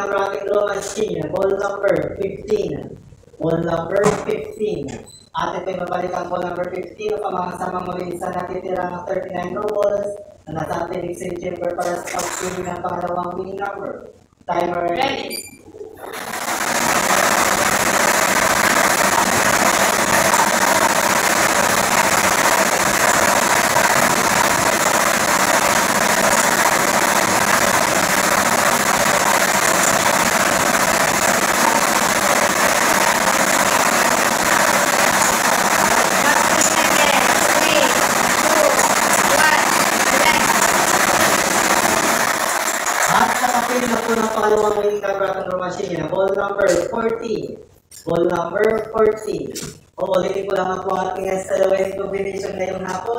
number ating draw machine. Ball number 15. Ball number 15. Atin po'y mabalikan ball number 15 o kamakasamang muli sa natitirang 39 draw balls na nasa ating exchange chamber para sa pag-pili ng pangalawang winning number. Timer ready. Nakapili na po ng pangalawang winning number at ang machine niya. Ball number 40. Ball number 40. Uulitin ko lang po ang ating sa combination ngayong hapon.